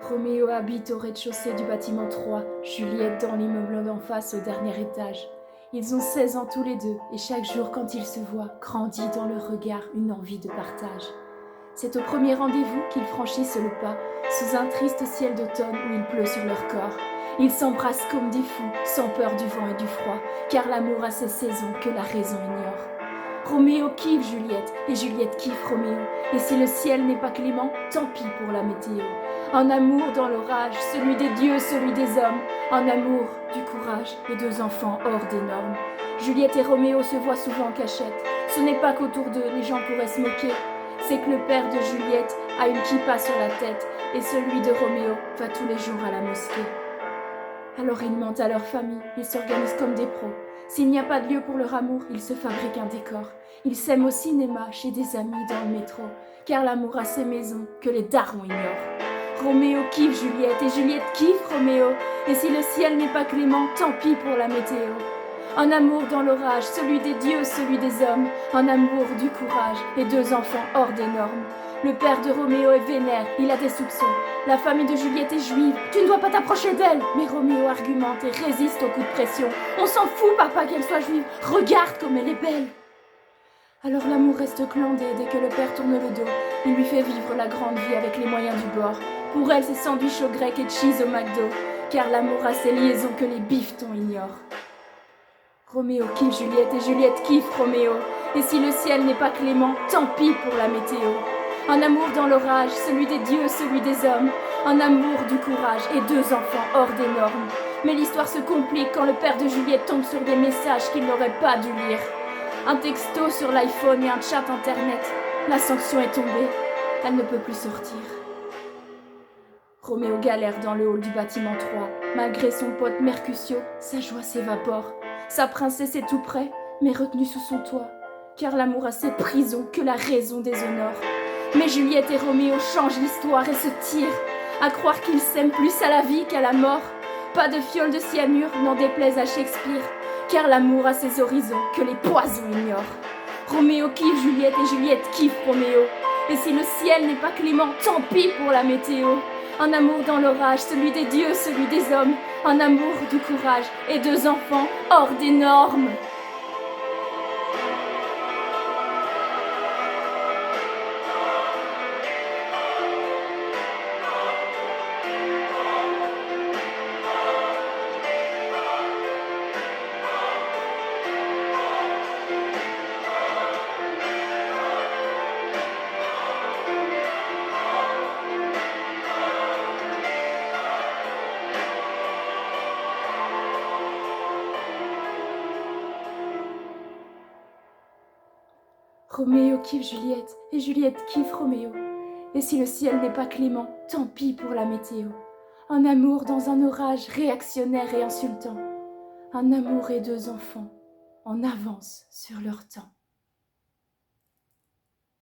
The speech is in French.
Roméo habite au rez-de-chaussée du bâtiment 3, Juliette dans l'immeuble d'en face au dernier étage. Ils ont 16 ans tous les deux et chaque jour quand ils se voient, grandit dans leur regard une envie de partage. C'est au premier rendez-vous qu'ils franchissent le pas, sous un triste ciel d'automne où il pleut sur leur corps. Ils s'embrassent comme des fous, sans peur du vent et du froid, car l'amour a ses saisons que la raison ignore. Roméo kiffe Juliette et Juliette kiffe Roméo, et si le ciel n'est pas clément, tant pis pour la météo. Un amour dans l'orage, celui des dieux, celui des hommes, un amour, du courage et 2 enfants hors des normes. Juliette et Roméo se voient souvent en cachette, ce n'est pas qu'autour d'eux les gens pourraient se moquer, c'est que le père de Juliette a une kippa sur la tête et celui de Roméo va tous les jours à la mosquée. Alors ils mentent à leur famille, ils s'organisent comme des pros. S'il n'y a pas de lieu pour leur amour, ils se fabriquent un décor. Ils s'aiment au cinéma, chez des amis, dans le métro, car l'amour a ses maisons que les darons ignorent. Roméo kiffe Juliette et Juliette kiffe Roméo, et si le ciel n'est pas clément, tant pis pour la météo. Un amour dans l'orage, celui des dieux, celui des hommes, un amour du courage et 2 enfants hors des normes. Le père de Roméo est vénère, il a des soupçons. La famille de Juliette est juive, tu ne dois pas t'approcher d'elle. Mais Roméo argumente et résiste aux coups de pression. On s'en fout, papa, qu'elle soit juive, regarde comme elle est belle. Alors l'amour reste clandé dès que le père tourne le dos. Il lui fait vivre la grande vie avec les moyens du bord. Pour elle, c'est sandwich au grec et cheese au McDo, car l'amour a ses liaisons que les bifetons ignorent. Roméo kiffe Juliette et Juliette kiffe Roméo, et si le ciel n'est pas clément, tant pis pour la météo. Un amour dans l'orage, celui des dieux, celui des hommes, un amour du courage et 2 enfants hors des normes. Mais l'histoire se complique quand le père de Juliette tombe sur des messages qu'il n'aurait pas dû lire. Un texto sur l'iPhone et un chat internet. La sanction est tombée, elle ne peut plus sortir. Roméo galère dans le hall du bâtiment 3. Malgré son pote Mercutio, sa joie s'évapore. Sa princesse est tout près, mais retenue sous son toit, car l'amour a ses prisons que la raison déshonore. Mais Juliette et Roméo changent l'histoire et se tirent, à croire qu'ils s'aiment plus à la vie qu'à la mort. Pas de fiole de cyanure, n'en déplaise à Shakespeare, car l'amour a ses horizons que les poisons ignorent. Roméo kiffe Juliette et Juliette kiffe Roméo, et si le ciel n'est pas clément, tant pis pour la météo. Un amour dans l'orage, celui des dieux, celui des hommes, un amour du courage et 2 enfants hors des normes. Roméo kiffe Juliette et Juliette kiffe Roméo, et si le ciel n'est pas clément, tant pis pour la météo. Un amour dans un orage réactionnaire et insultant, un amour et 2 enfants en avance sur leur temps.